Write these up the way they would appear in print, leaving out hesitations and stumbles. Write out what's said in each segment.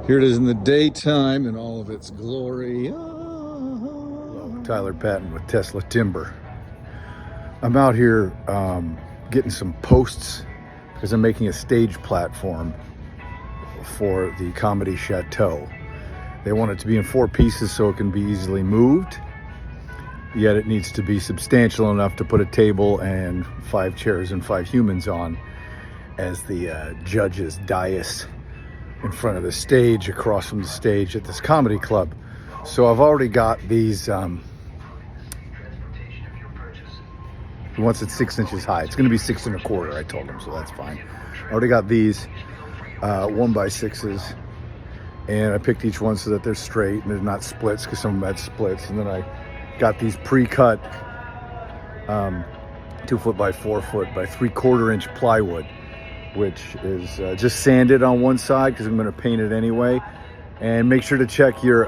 Here it is in the daytime in all of its glory. Hello, Tyler Patton with Tesla Timber. I'm out here getting some posts because I'm making a stage platform for the Comedy Chateau. They want it to be in 4 pieces so it can be easily moved, yet it needs to be substantial enough to put a table and 5 chairs and 5 humans on as the judges' dais in front of the stage, across from the stage at this comedy club. So I've already got these, once it's 6 inches high, it's gonna be 6 1/4, I told him, so that's fine. I already got these 1x6s, and I picked each one so that they're straight and they're not splits, because some of them had splits. And then I got these pre-cut 2 foot by 4 foot by 3/4 inch plywood, which is just sanded on one side because I'm going to paint it anyway. And make sure to check your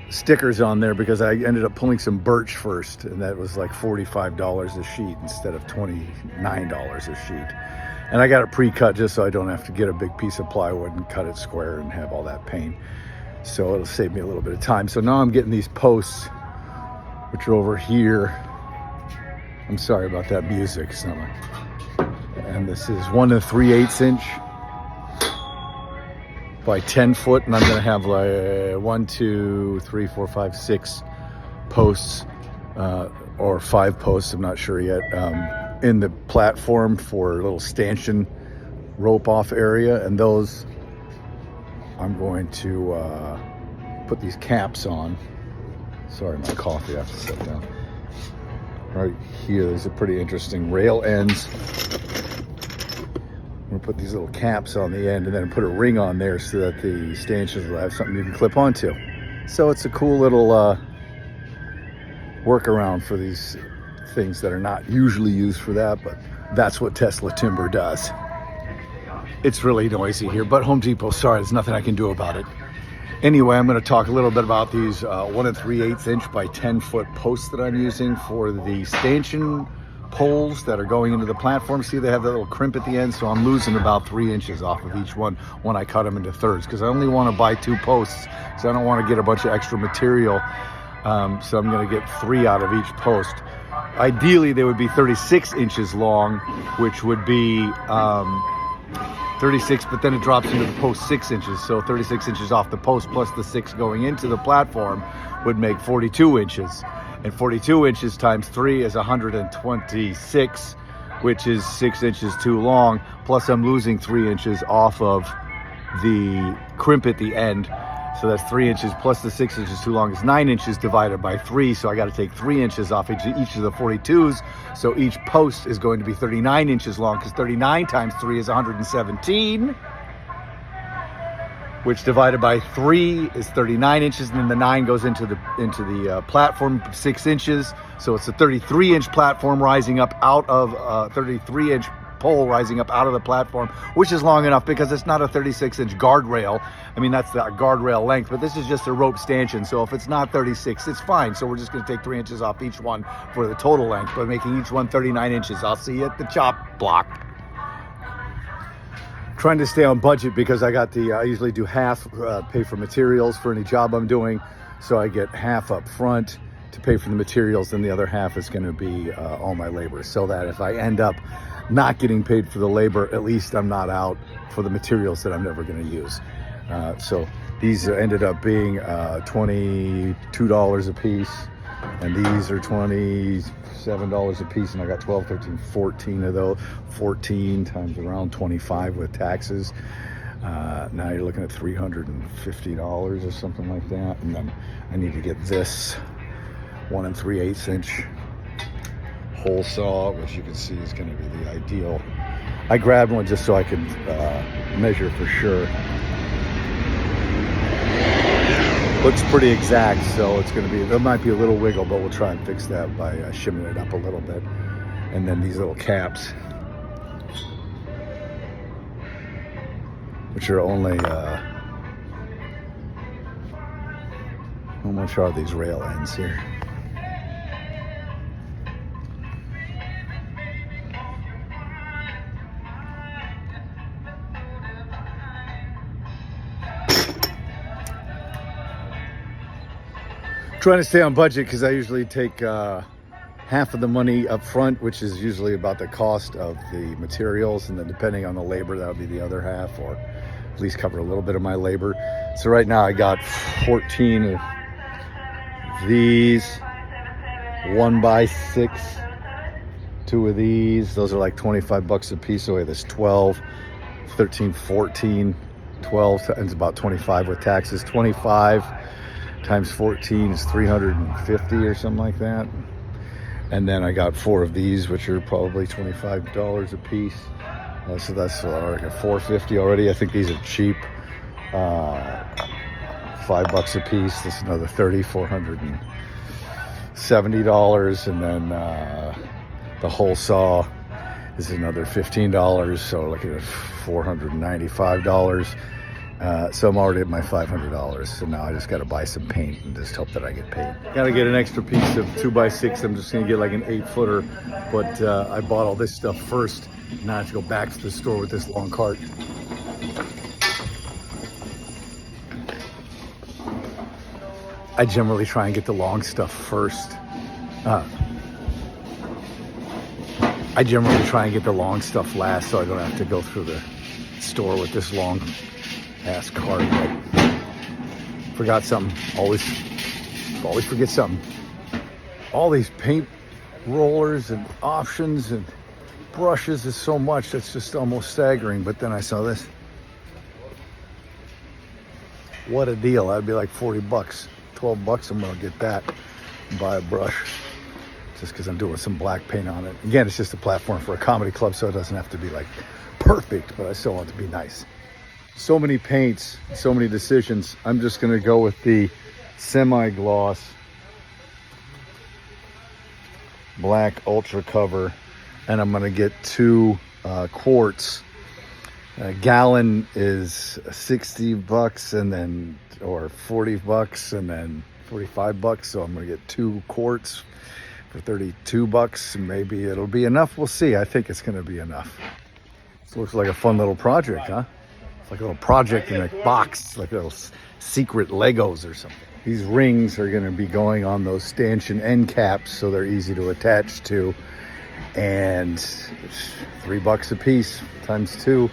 stickers on there, because I ended up pulling some birch first, and that was like $45 a sheet instead of $29 a sheet. And I got it pre-cut just so I don't have to get a big piece of plywood and cut it square and have all that paint. So it'll save me a little bit of time. So now I'm getting these posts, which are over here. I'm sorry about that music, Summer. And this is 1 3/8 inch by 10 foot, and I'm going to have like 1, 2, 3, 4, 5, 6 posts, or 5 posts, I'm not sure yet, in the platform for a little stanchion rope off area. And those I'm going to put these caps on. Sorry, my coffee, I have to sit down. Right here, there's a pretty interesting rail ends. I'm gonna put these little caps on the end and then put a ring on there so that the stanchions will have something you can clip onto. So it's a cool little workaround for these things that are not usually used for that, but that's what Tesla Timber does. It's really noisy here, but Home Depot, sorry, there's nothing I can do about it. Anyway, I'm going to talk a little bit about these 1 3/8 inch by 10 foot posts that I'm using for the stanchion poles that are going into the platform. See, they have that little crimp at the end, so I'm losing about 3 inches off of each one when I cut them into thirds, because I only want to buy 2 posts, so I don't want to get a bunch of extra material. So I'm going to get 3 out of each post. Ideally, they would be 36 inches long, which would be 36, but then it drops into the post 6 inches. So 36 inches off the post plus the 6 going into the platform would make 42 inches. And 42 inches times 3 is 126, which is 6 inches too long. Plus I'm losing 3 inches off of the crimp at the end. So that's 3 inches plus the 6 inches too long is 9 inches divided by 3. So I got to take 3 inches off each of the 42s. So each post is going to be 39 inches long, because 39 times 3 is 117, which divided by 3 is 39 inches. And then the 9 goes into the platform 6 inches. So it's a 33-inch platform rising up out of 33-inch pole rising up out of the platform, which is long enough because it's not a 36-inch guardrail. I mean, that's the guardrail length, but this is just a rope stanchion. So if it's not 36, it's fine. So we're just going to take 3 inches off each one for the total length, by making each one 39 inches. I'll see you at the chop block. Trying to stay on budget, because I got I usually do half pay for materials for any job I'm doing. So I get half up front to pay for the materials, and the other half is going to be all my labor, so that if I end up not getting paid for the labor, at least I'm not out for the materials that I'm never going to use. So these ended up being $22 a piece, and these are $27 a piece, and I got 12, 13, 14 of those. 14 times around 25 with taxes. Now you're looking at $350 or something like that. And then I need to get this 1 3/8 inch hole saw, which you can see is going to be the ideal. I grabbed one just so I could measure for sure. Looks pretty exact, so it's going to be, there might be a little wiggle, but we'll try and fix that by shimming it up a little bit. And then these little caps, which are only how much are these rail ends here? Trying to stay on budget because I usually take half of the money up front, which is usually about the cost of the materials, and then depending on the labor, that'll be the other half, or at least cover a little bit of my labor. So right now I got 14 of these, 1x6, 2 of these. Those are like 25 bucks a piece. So there's 12, 13, 14, 12, and it's about 25 with taxes. 25 times 14 is 350 or something like that. And then I got 4 of these, which are probably $25 a piece. So that's like a $450 already. I think these are cheap. $5 a piece. This is another $470. And then the hole saw is another $15. So looking at $495. So I'm already at my $500. So now I just got to buy some paint and just hope that I get paid. Got to get an extra piece of 2x6. I'm just going to get like an 8-footer. But I bought all this stuff first. Now I have to go back to the store with this long cart. I generally try and get the long stuff first. I generally try and get the long stuff last so I don't have to go through the store with this long ass cart. But forgot something. Always forget something. All these paint rollers and options and brushes is so much that's just almost staggering. But then I saw this. What a deal. That'd be like 40 bucks. 12 bucks, I'm gonna get that and buy a brush just because I'm doing some black paint on it. Again, it's just a platform for a comedy club, so it doesn't have to be like perfect, but I still want it to be nice. So many paints, so many decisions. I'm just gonna go with the semi-gloss black ultra cover, and I'm gonna get 2 quarts. A gallon is 60 bucks and then, or 40 bucks and then 45 bucks. So I'm going to get 2 quarts for 32 bucks. Maybe it'll be enough. We'll see. I think it's going to be enough. This looks like a fun little project, huh? It's like a little project in a box, like little secret Legos or something. These rings are going to be going on those stanchion end caps, so they're easy to attach to. And it's $3 a piece times 2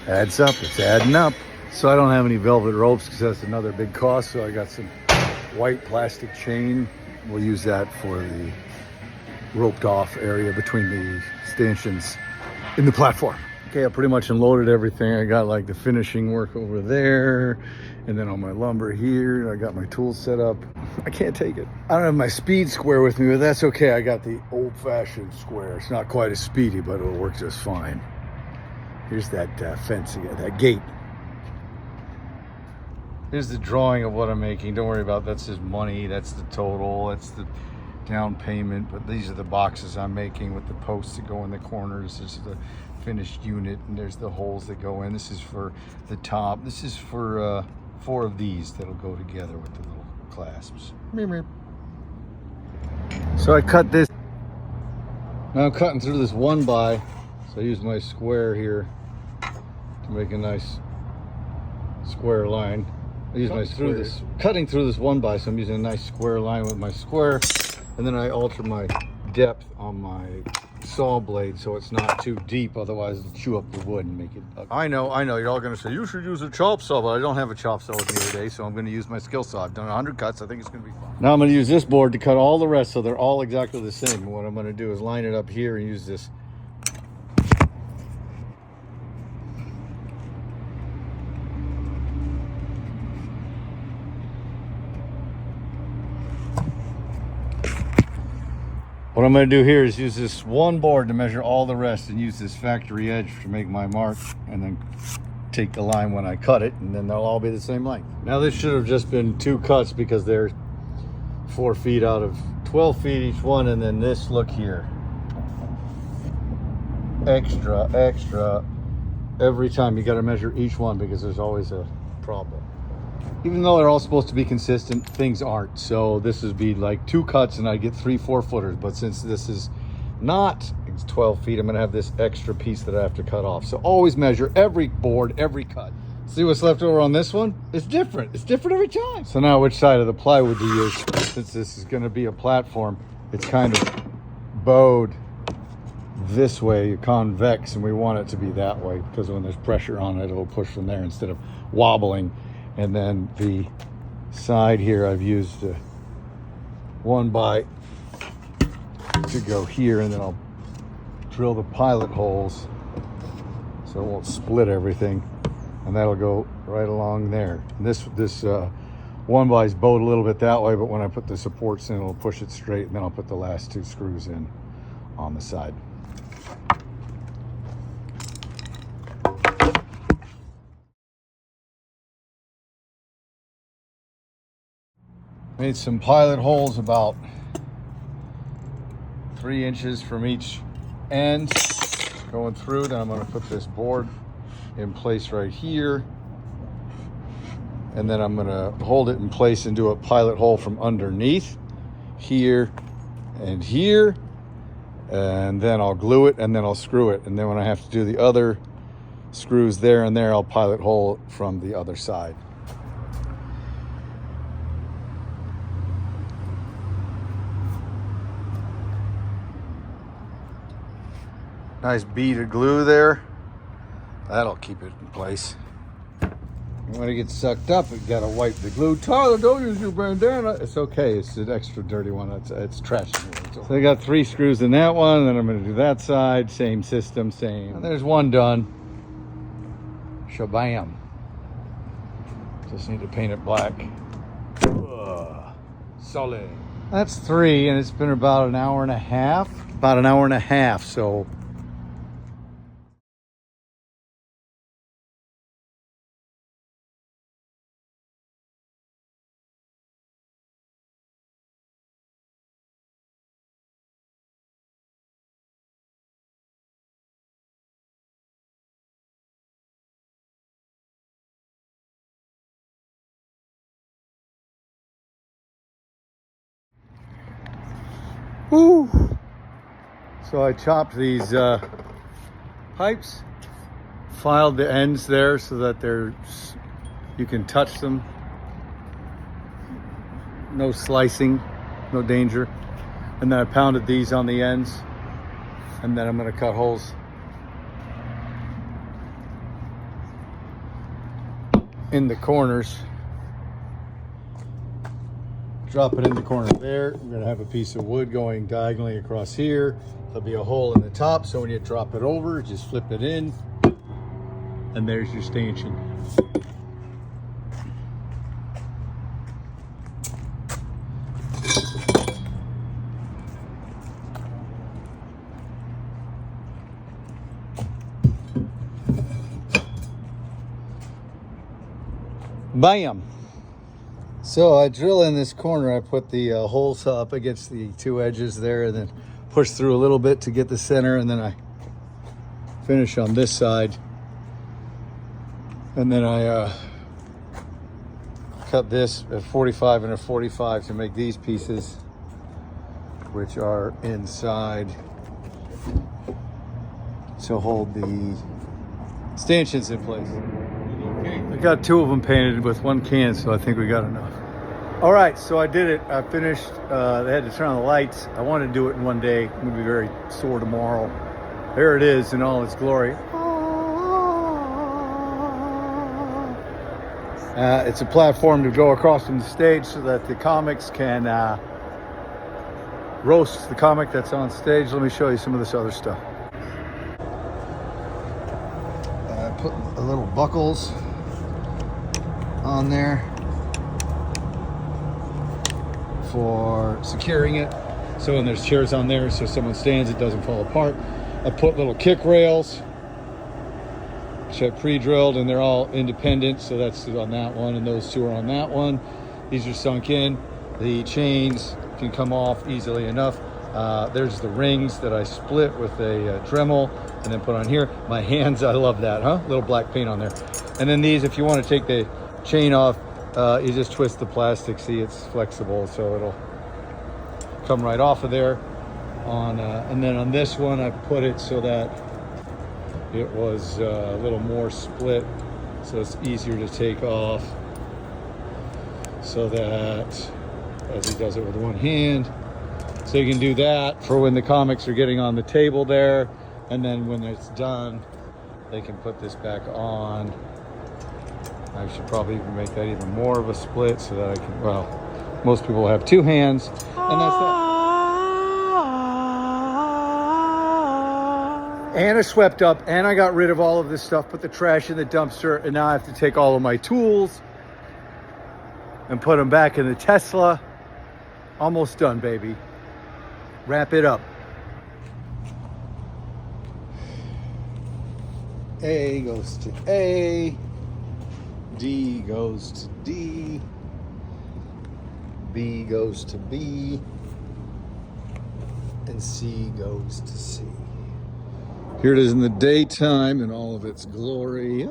adds up. It's adding up. So I don't have any velvet ropes because that's another big cost. So I got some white plastic chain. We'll use that for the roped off area between the stanchions in the platform. Okay, I pretty much unloaded everything. I got like the finishing work over there, and then on my lumber here. I got my tools set up. I can't take it. I don't have my speed square with me, but that's okay. I got the old-fashioned square. It's not quite as speedy, but it'll work just fine. Here's that fence again, that gate. Here's the drawing of what I'm making. Don't worry about that's just money. That's the total. That's the down payment. But these are the boxes I'm making with the posts that go in the corners. This is the finished unit, and there's the holes that go in. This is for the top. This is for 4 of these that'll go together with the little clasps. So I cut this. Now I'm cutting through this 1x. So I use my square here to make a nice square line. I use cutting through this 1x, so I'm using a nice square line with my square, and then I alter my depth on my saw blade so it's not too deep, otherwise it'll chew up the wood and make it ugly. I know, you're all gonna say, you should use a chop saw, but I don't have a chop saw with me today, so I'm gonna use my skill saw. I've done 100 cuts, I think it's gonna be fun. Now I'm gonna use this board to cut all the rest so they're all exactly the same. And what I'm gonna do is line it up here and use this. What I'm going to do here is use this one board to measure all the rest and use this factory edge to make my mark, and then take the line when I cut it, and then they'll all be the same length. Now this should have just been 2 cuts because they're 4 feet out of 12 feet each one, and then this, look here. Extra. Every time you got to measure each one because there's always a problem. Even though they're all supposed to be consistent, things aren't. So this would be like 2 cuts and I get 3 4-footers. But since this is not 12 feet, I'm gonna have this extra piece that I have to cut off. So always measure every board, every cut. See what's left over on this one? It's different. It's different every time. So now which side of the plywood to use? Since this is going to be a platform, it's kind of bowed this way, convex, and we want it to be that way because when there's pressure on it, it'll push from there instead of wobbling. And then the side here, I've used a 1x to go here, and then I'll drill the pilot holes so it won't split everything, and that'll go right along there. And this 1x is bowed a little bit that way, but when I put the supports in, it'll push it straight, and then I'll put the last 2 screws in on the side. Made some pilot holes about 3 inches from each end going through. Then I'm going to put this board in place right here, and then I'm going to hold it in place and do a pilot hole from underneath here and here, and then I'll glue it, and then I'll screw it, and then when I have to do the other screws there and there, I'll pilot hole from the other side. Nice bead of glue there. That'll keep it in place. When it gets sucked up, you gotta wipe the glue. Tyler, don't use your bandana. It's okay, it's an extra dirty one. It's trash. So I got 3 screws in that one, and then I'm gonna do that side. Same system, same. And there's one done. Shabam. Just need to paint it black. Solid. That's 3, and it's been about an hour and a half. So woo. So I chopped these pipes, filed the ends there so that you can touch them. No slicing, no danger. And then I pounded these on the ends, and then I'm going to cut holes in the corners. Drop it in the corner there. We're going to have a piece of wood going diagonally across here. There'll be a hole in the top, so when you drop it over, just flip it in, and there's your stanchion. Bam! So I drill in this corner. I put the holes up against the 2 edges there, and then push through a little bit to get the center, and then I finish on this side. And then I cut this at 45 and a 45 to make these pieces, which are inside to hold the stanchions in place. I got 2 of them painted with 1 can, so I think we got enough. All right, so I did it. I finished. They had to turn on the lights. I wanted to do it in 1 day. I'm gonna be very sore tomorrow. There it is in all its glory. It's a platform to go across from the stage so that the comics can roast the comic that's on stage. Let me show you some of this other stuff. I put the little buckles on there for securing it, so when there's chairs on there, so someone stands, it doesn't fall apart. I put little kick rails, which I pre-drilled, and they're all independent, so that's on that one, and those 2 are on that one. These are sunk in. The chains can come off easily enough. There's the rings that I split with a Dremel and then put on here. My hands, I love that, huh? Little black paint on there. And then these, if you want to take the chain off, you just twist the plastic. See, it's flexible, so it'll come right off of there. And then on this one, I put it so that it was a little more split, so it's easier to take off, so that as he does it with one hand. So you can do that for when the comics are getting on the table there, and then when it's done, they can put this back on. I should probably even make that even more of a split so that I can, well, most people have two hands, and that's that. And I swept up, and I got rid of all of this stuff, put the trash in the dumpster, and now I have to take all of my tools and put them back in the Tesla. Almost done, baby. Wrap it up. A goes to A, D goes to D, B goes to B, and C goes to C. Here it is in the daytime in all of its glory.